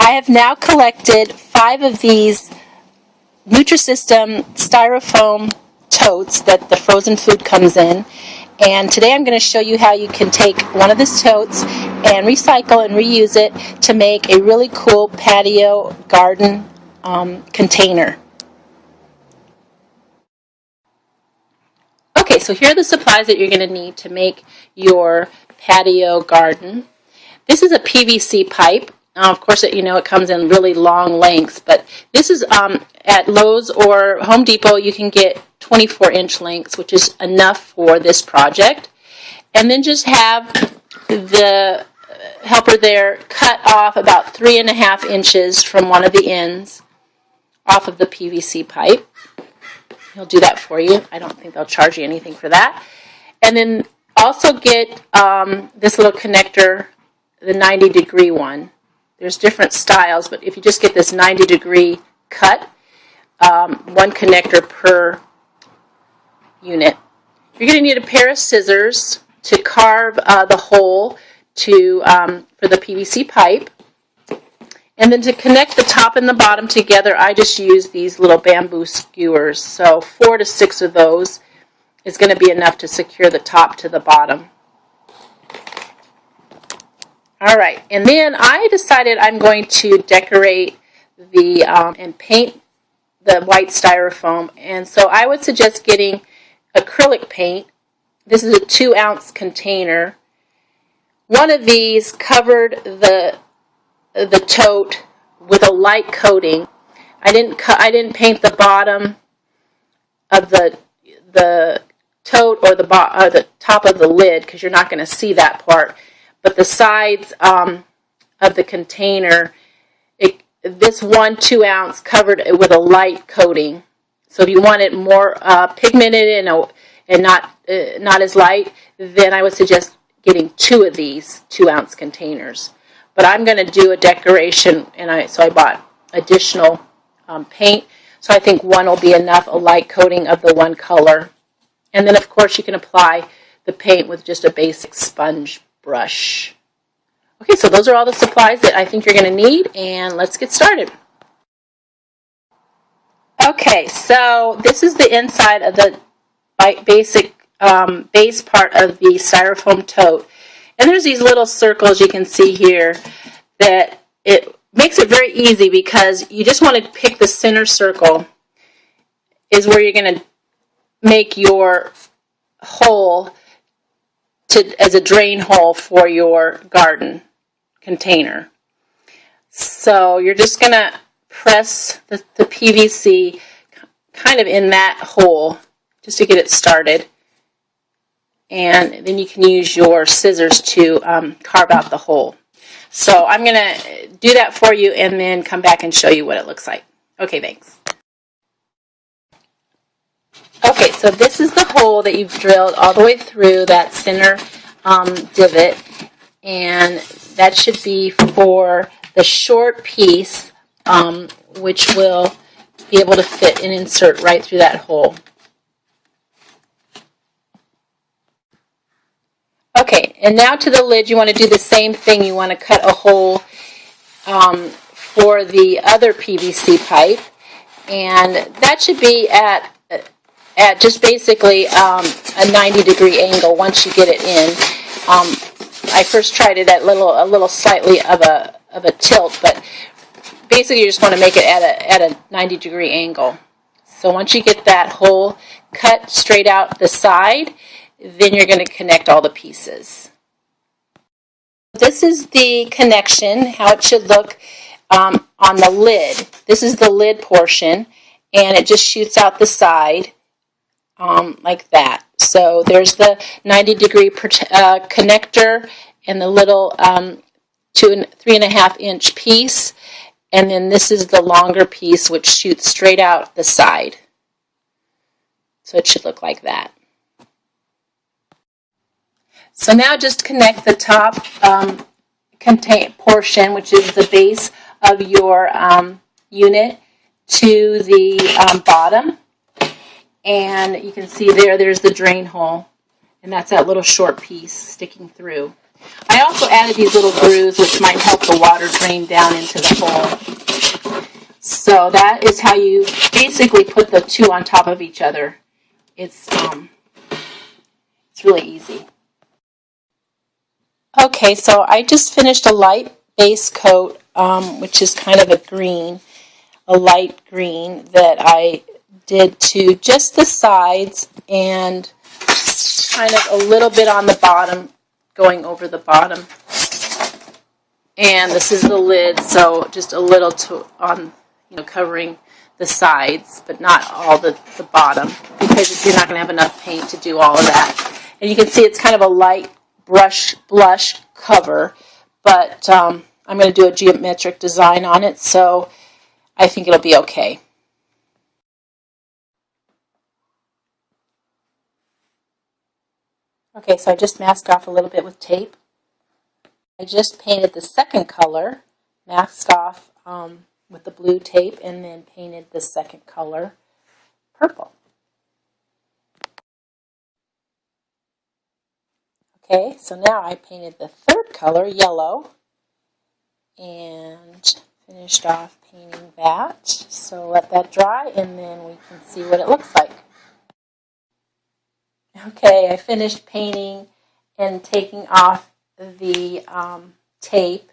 I have now collected 5 of these NutriSystem styrofoam totes that the frozen food comes in. And today I'm going to show you how you can take one of these totes and recycle and reuse it to make a really cool patio garden container. Okay, so here are the supplies that you're going to need to make your patio garden. This is a PVC pipe. Of course, it comes in really long lengths, but this is at Lowe's or Home Depot, you can get 24-inch lengths, which is enough for this project. And then just have the helper there cut off about 3.5 inches from one of the ends off of the PVC pipe. He'll do that for you. I don't think they'll charge you anything for that. And then also get this little connector, the 90-degree one. There's different styles, but if you just get this 90-degree cut, one connector per unit. You're going to need a pair of scissors to carve the hole for the PVC pipe. And then to connect the top and the bottom together, I just use these little bamboo skewers. So 4 to 6 of those is going to be enough to secure the top to the bottom. All right, and then I decided I'm going to decorate and paint the white styrofoam. And so I would suggest getting acrylic paint. This is a 2-ounce container. One of these covered the tote with a light coating. I didn't paint the bottom of the tote or the top of the lid because you're not going to see that part. But the sides of the container, this 2-ounce covered it with a light coating. So if you want it more pigmented and not as light, then I would suggest getting 2 of these 2-ounce containers. But I'm going to do a decoration, so I bought additional paint. So I think one will be enough, a light coating of the one color. And then, of course, you can apply the paint with just a basic sponge brush. Okay, so those are all the supplies that I think you're going to need, and let's get started. Okay, so this is the inside of the basic base part of the styrofoam tote. And there's these little circles you can see here that it makes it very easy because you just want to pick the center circle is where you're going to make your hole as a drain hole for your garden container. So you're just going to press the PVC kind of in that hole just to get it started. And then you can use your scissors to carve out the hole. So I'm going to do that for you and then come back and show you what it looks like. Okay, thanks. Okay, so this is the hole that you've drilled all the way through that center divot, and that should be for the short piece, which will be able to fit and insert right through that hole. Okay, and now to the lid, you want to do the same thing. You want to cut a hole for the other PVC pipe, and that should be at just basically a 90-degree angle once you get it in. I first tried it at a little slightly of a tilt, but basically you just want to make it at a 90-degree angle. So once you get that hole cut straight out the side, then you're going to connect all the pieces. This is the connection, how it should look on the lid. This is the lid portion, and it just shoots out the side. Like that. So there's the 90-degree connector and the little 3.5-inch piece, and then this is the longer piece which shoots straight out the side. So it should look like that. So now just connect the top portion, which is the base of your unit, to the bottom. And you can see there's the drain hole, and that's that little short piece sticking through. I also added these little grooves, which might help the water drain down into the hole. So that is how you basically put the two on top of each other. It's really easy. Okay, so I just finished a light base coat, which is kind of a light green that I did to just the sides and kind of a little bit on the bottom, going over the bottom. And this is the lid, so just a little covering the sides, but not all the bottom, because you're not going to have enough paint to do all of that. And you can see it's kind of a light blush cover, but I'm going to do a geometric design on it, so I think it'll be okay. Okay, so I just masked off a little bit with tape. I just painted the second color, masked off with the blue tape, and then painted the second color purple. Okay, so now I painted the third color, yellow, and finished off painting that. So let that dry, and then we can see what it looks like. Okay, I finished painting and taking off the tape.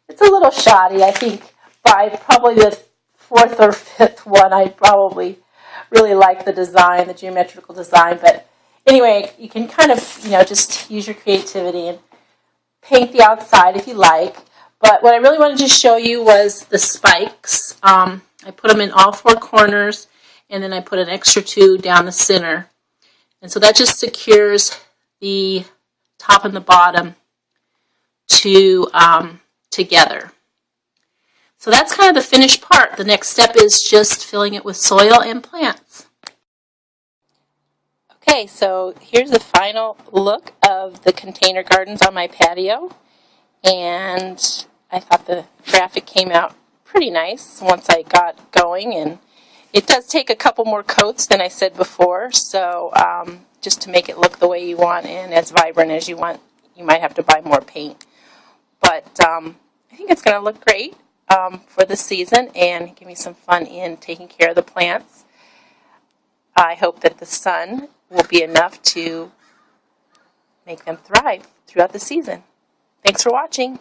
It's a little shoddy. I think by probably the fourth or fifth one, I probably really like the design, the geometrical design. But anyway, you can kind of, just use your creativity and paint the outside if you like. But what I really wanted to show you was the spikes. I put them in all four corners, and then I put an extra two down the center. And so that just secures the top and the bottom together. So that's kind of the finished part. The next step is just filling it with soil and plants. Okay, so here's the final look of the container gardens on my patio. And I thought the graphic came out pretty nice once I got going, and it does take a couple more coats than I said before, so just to make it look the way you want and as vibrant as you want, you might have to buy more paint. But I think it's going to look great for the season and give me some fun in taking care of the plants. I hope that the sun will be enough to make them thrive throughout the season. Thanks for watching.